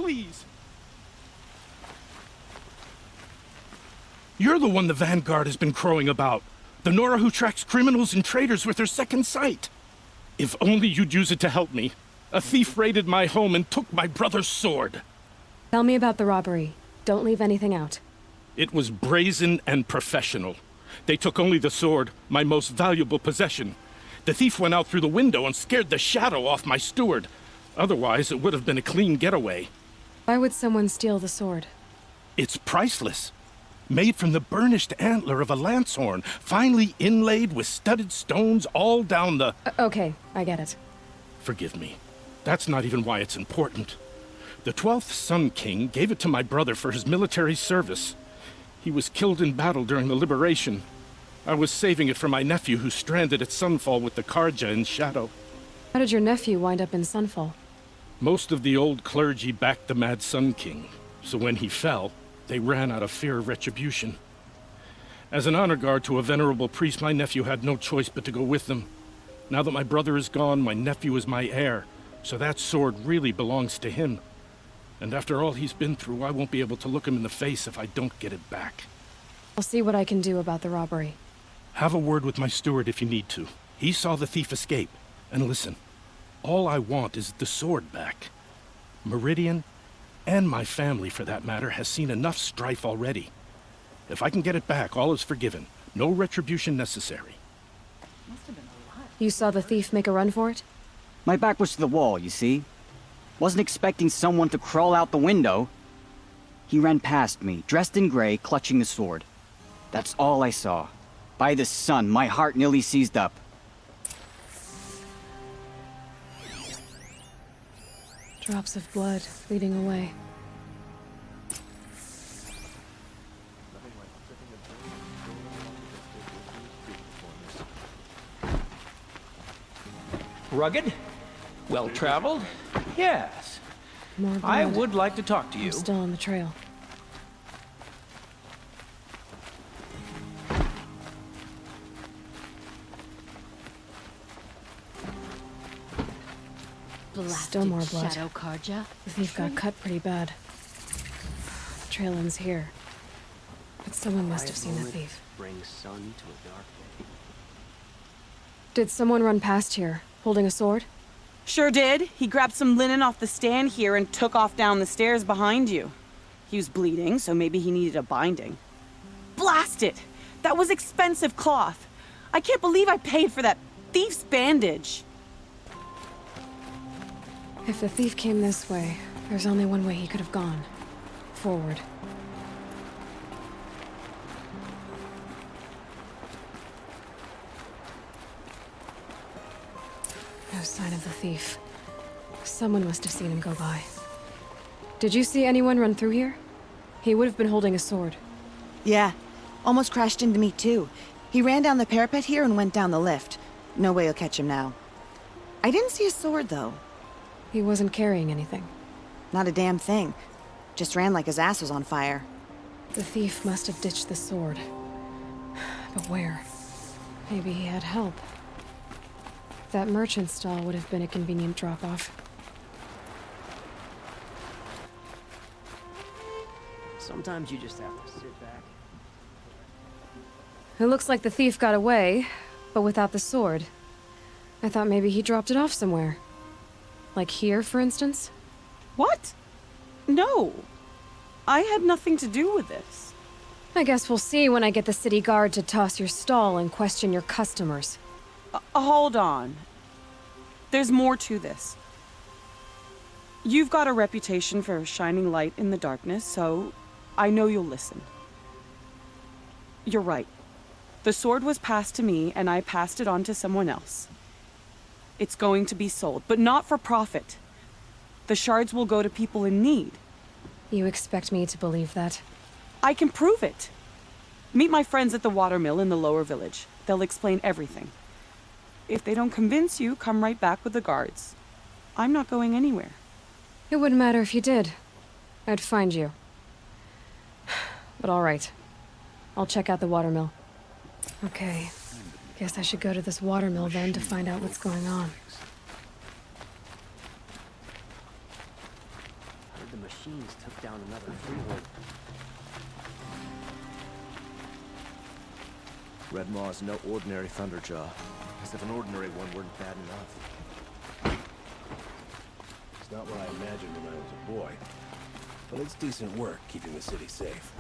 please. You're the one the Vanguard has been crowing about. The Nora who tracks criminals and traitors with her second sight. If only you'd use it to help me. A thief raided my home and took my brother's sword. Tell me about the robbery. Don't leave anything out. It was brazen and professional. They took only the sword, my most valuable possession. The thief went out through the window and scared the shadow off my steward. Otherwise, it would have been a clean getaway. Why would someone steal the sword? It's priceless. Made from the burnished antler of a lancehorn, finely inlaid with studded stones all down the... Okay, I get it. Forgive me. That's not even why it's important. The 12th Sun King gave it to my brother for his military service. He was killed in battle during the Liberation. I was saving it for my nephew who's stranded at Sunfall with the Carja in Shadow. How did your nephew wind up in Sunfall? Most of the old clergy backed the Mad Sun King, so when he fell, they ran out of fear of retribution. As an honor guard to a venerable priest, my nephew had no choice but to go with them. Now that my brother is gone, my nephew is my heir, so that sword really belongs to him. And after all he's been through, I won't be able to look him in the face if I don't get it back. I'll see what I can do about the robbery. Have a word with my steward if you need to. He saw the thief escape. And listen, all I want is the sword back. Meridian, and my family for that matter, has seen enough strife already. If I can get it back, all is forgiven. No retribution necessary. You saw the thief make a run for it? My back was to the wall, you see? Wasn't expecting someone to crawl out the window. He ran past me, dressed in gray, clutching the sword. That's all I saw. By the sun, my heart nearly seized up. Drops of blood leading away. Rugged? Well-traveled? Yes. More blood. I would like to talk to you. I'm still on the trail. Still more blood. Shadow Carja. The thief got cut pretty bad. The trail ends here. But someone must have seen the thief. Brings sun to a dark day. Did someone run past here, holding a sword? Sure did. He grabbed some linen off the stand here and took off down the stairs behind you. He was bleeding, so maybe he needed a binding. Blast it! That was expensive cloth. I can't believe I paid for that thief's bandage. If the thief came this way, there's only one way he could have gone. Forward. No sign of the thief. Someone must have seen him go by. Did you see anyone run through here? He would have been holding a sword. Yeah. Almost crashed into me, too. He ran down the parapet here and went down the lift. No way you'll catch him now. I didn't see a sword, though. He wasn't carrying anything. Not a damn thing. Just ran like his ass was on fire. The thief must have ditched the sword. But where? Maybe he had help. That merchant stall would have been a convenient drop-off. Sometimes you just have to sit back. It looks like the thief got away, but without the sword. I thought maybe he dropped it off somewhere. Like here, for instance? What? No. I had nothing to do with this. I guess we'll see when I get the city guard to toss your stall and question your customers. Hold on. There's more to this. You've got a reputation for shining light in the darkness, so I know you'll listen. You're right. The sword was passed to me, and I passed it on to someone else. It's going to be sold, but not for profit. The shards will go to people in need. You expect me to believe that? I can prove it. Meet my friends at the watermill in the lower village. They'll explain everything. If they don't convince you, come right back with the guards. I'm not going anywhere. It wouldn't matter if you did. I'd find you. But all right. I'll check out the watermill. Okay. Guess I should go to this watermill then to find out what's going on. the machines took down another freehold. Red Maw's no ordinary Thunderjaw. As if an ordinary one weren't bad enough. It's not what I imagined when I was a boy, but it's decent work keeping the city safe.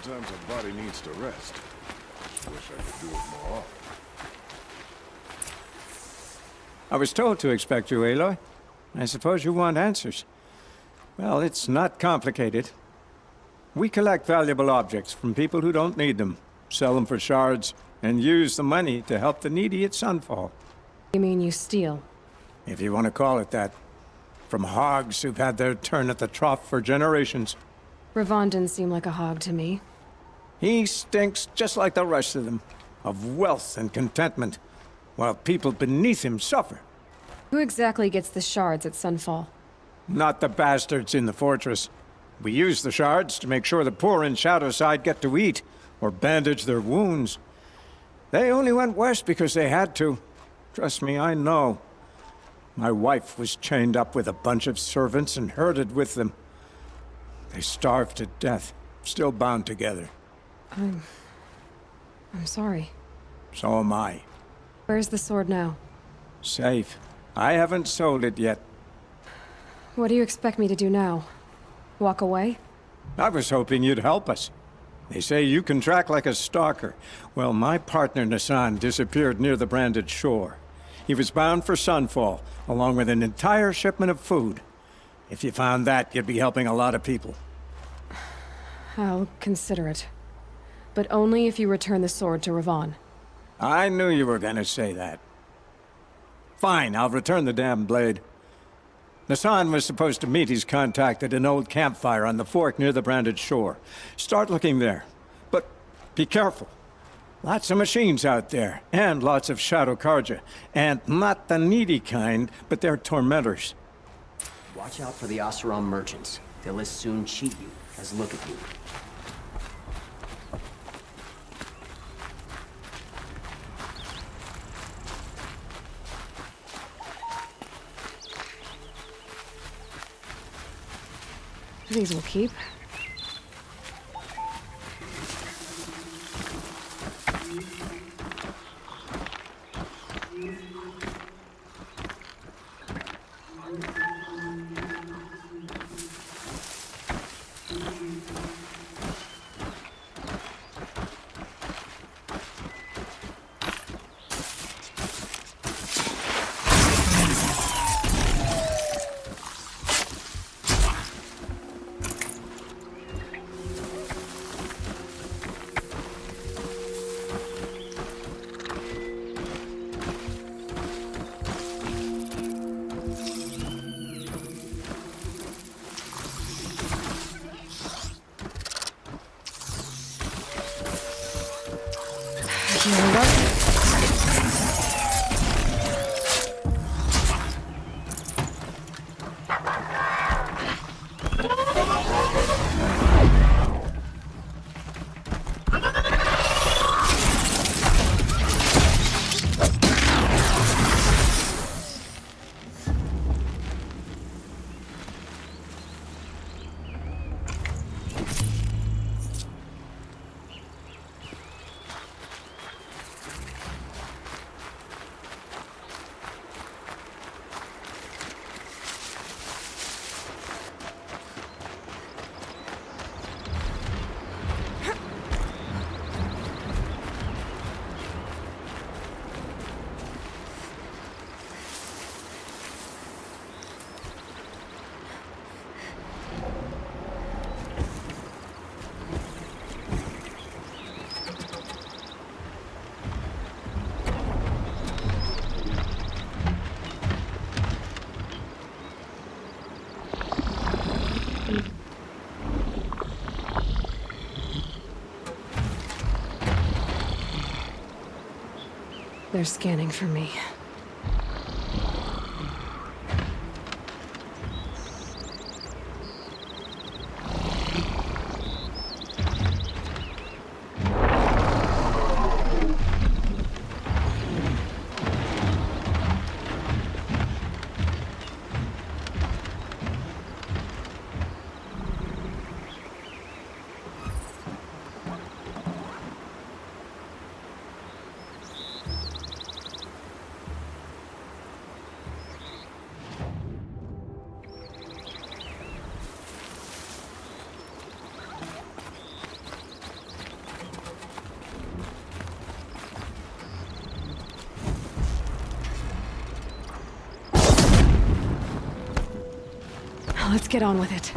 Sometimes a body needs to rest. Just wish I could do it more often. I was told to expect you, Aloy. I suppose you want answers. Well, it's not complicated. We collect valuable objects from people who don't need them, sell them for shards, and use the money to help the needy at Sunfall. You mean you steal? If you want to call it that. From hogs who've had their turn at the trough for generations. Ravon didn't seem like a hog to me. He stinks just like the rest of them, of wealth and contentment, while people beneath him suffer. Who exactly gets the shards at Sunfall? Not the bastards in the fortress. We use the shards to make sure the poor in Shadowside get to eat, or bandage their wounds. They only went west because they had to. Trust me, I know. My wife was chained up with a bunch of servants and herded with them. They starved to death, still bound together. I'm sorry. So am I. Where's the sword now? Safe. I haven't sold it yet. What do you expect me to do now? Walk away? I was hoping you'd help us. They say you can track like a stalker. Well, my partner Nassan disappeared near the Branded Shore. He was bound for Sunfall, along with an entire shipment of food. If you found that, you'd be helping a lot of people. I'll consider it. But only if you return the sword to Ravon. I knew you were gonna say that. Fine, I'll return the damn blade. Nassan was supposed to meet his contact at an old campfire on the fork near the Branded Shore. Start looking there. But be careful. Lots of machines out there, and lots of Shadow Karja. And not the needy kind, but they're tormentors. Watch out for the Oseram merchants. They'll as soon cheat you as look at you. These will keep. They're scanning for me. Let's get on with it.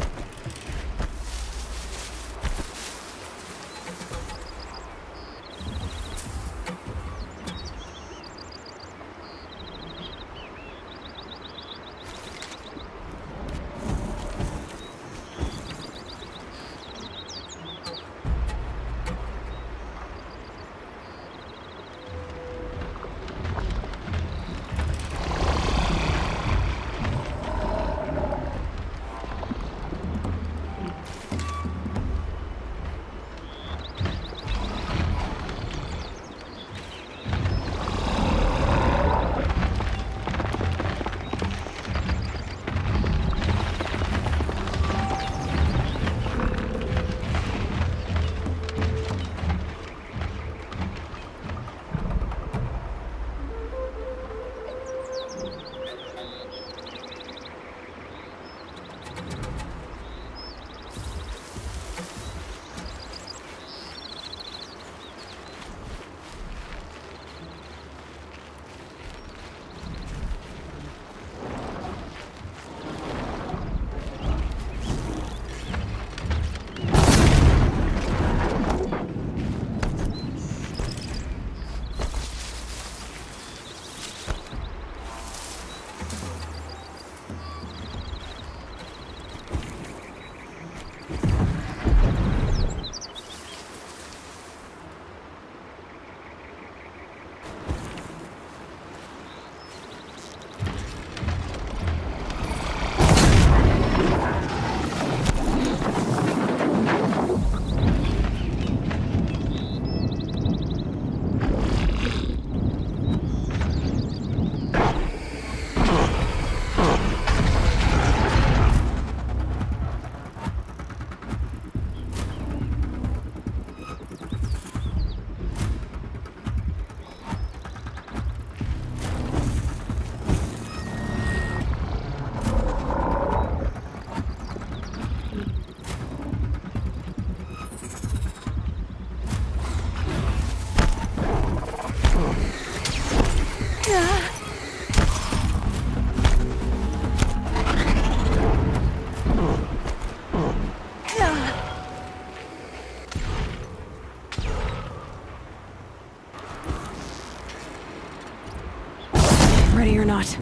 Ready or not.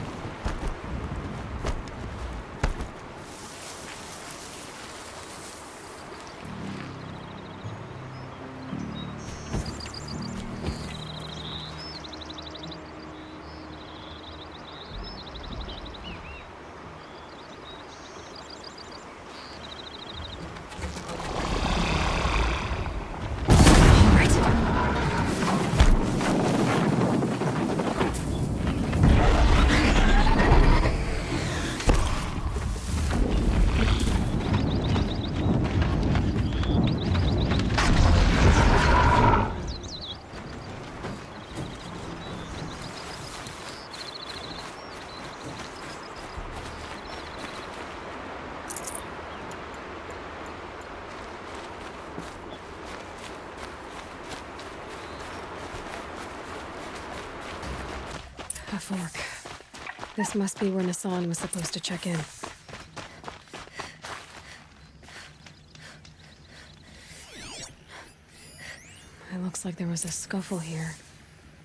A fork. This must be where Nassan was supposed to check in. It looks like there was a scuffle here,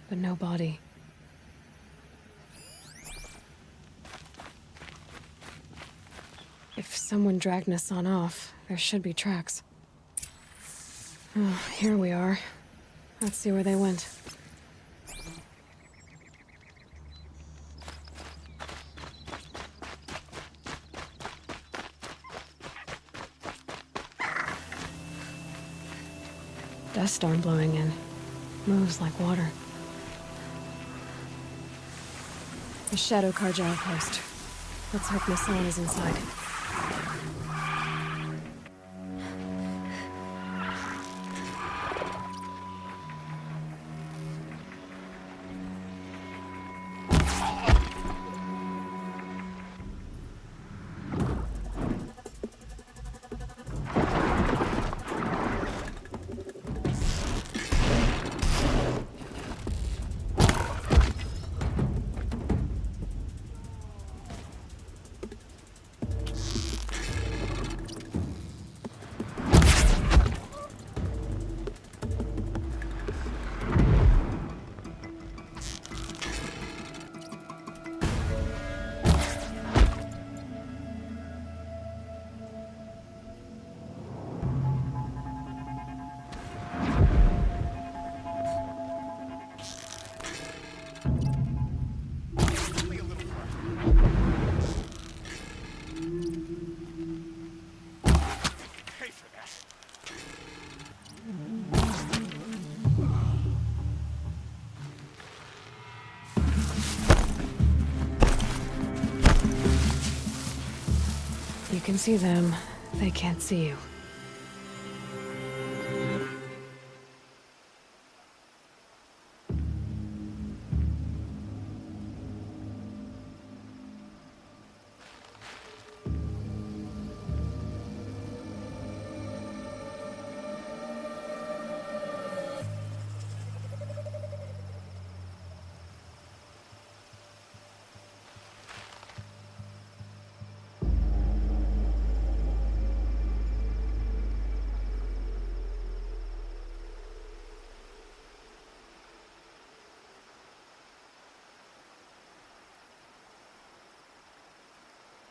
but no body. If someone dragged Nassan off, there should be tracks. Oh, here we are. Let's see where they went. Dust storm blowing in. Moves like water. The Shadow Carja outpost. Let's hope Nassan is inside. You can see them, they can't see you.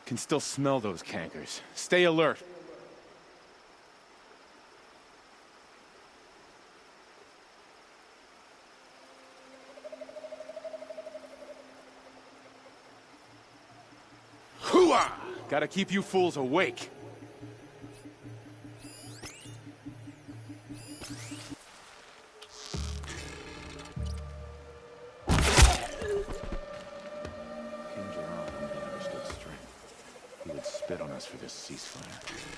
Can still smell those cankers. Stay alert. Hooah! Gotta keep you fools awake. Spit on us for this ceasefire.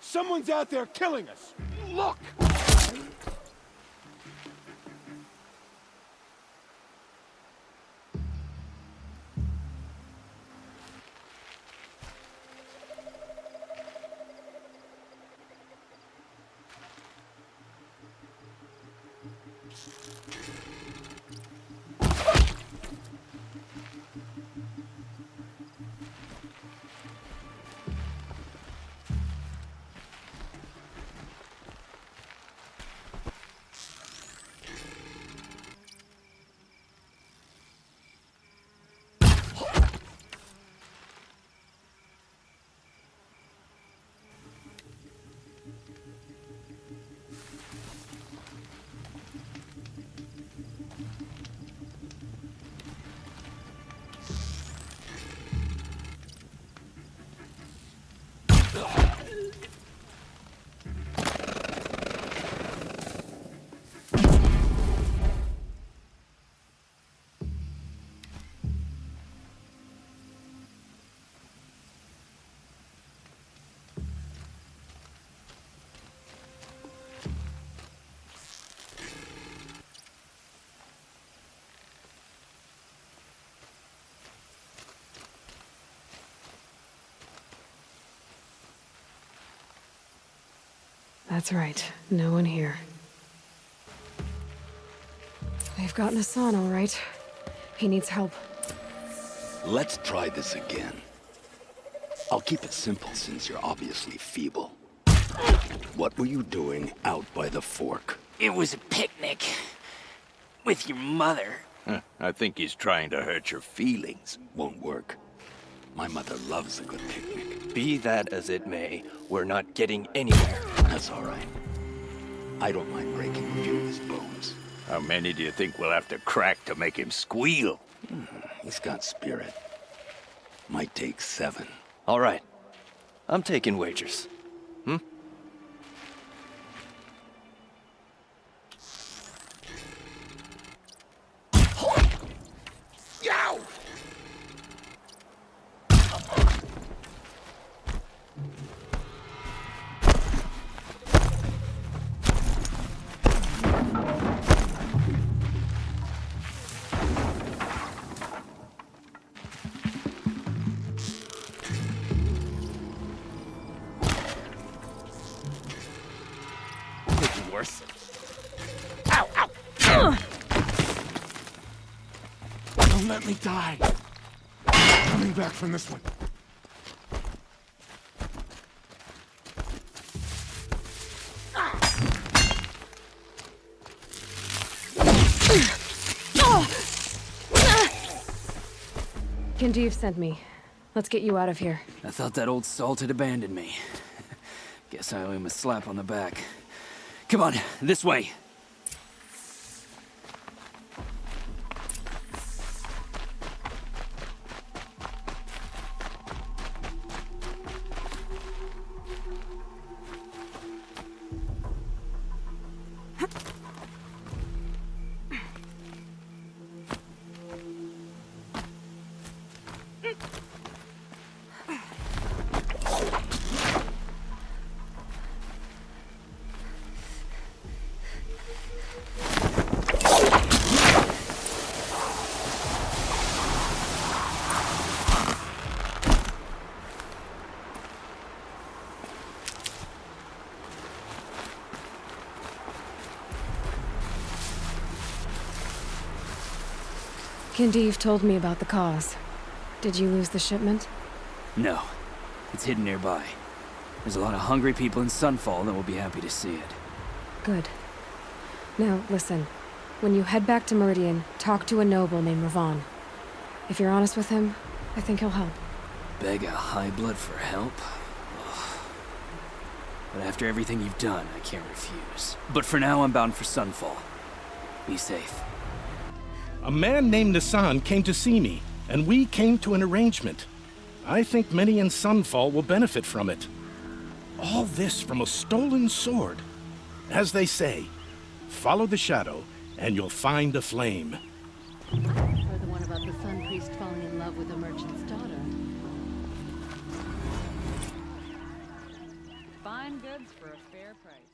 Someone's out there killing us! Look! That's right. No one here. I've got Nassan, all right. He needs help. Let's try this again. I'll keep it simple since you're obviously feeble. What were you doing out by the fork? It was a picnic. With your mother. I think he's trying to hurt your feelings. Won't work. My mother loves a good picnic. Be that as it may, we're not getting anywhere. That's all right. I don't mind breaking a few of his bones. How many do you think we'll have to crack to make him squeal? He's got spirit. Might take 7. All right. I'm taking wagers. Yow! Worse. Ow! Ow! Don't let me die. Coming back from this one. Kendiv sent me. Let's get you out of here. I thought that old salt had abandoned me. Guess I owe him a slap on the back. Come on, this way. Kendiv told me about the cause. Did you lose the shipment? No. It's hidden nearby. There's a lot of hungry people in Sunfall that will be happy to see it. Good. Now, listen. When you head back to Meridian, talk to a noble named Ravan. If you're honest with him, I think he'll help. Beg a high blood for help? Ugh. But after everything you've done, I can't refuse. But for now, I'm bound for Sunfall. Be safe. A man named Nassan came to see me, and we came to an arrangement. I think many in Sunfall will benefit from it. All this from a stolen sword. As they say, follow the shadow, and you'll find a flame. Or the one about the Sun Priest falling in love with a merchant's daughter. Fine goods for a fair price.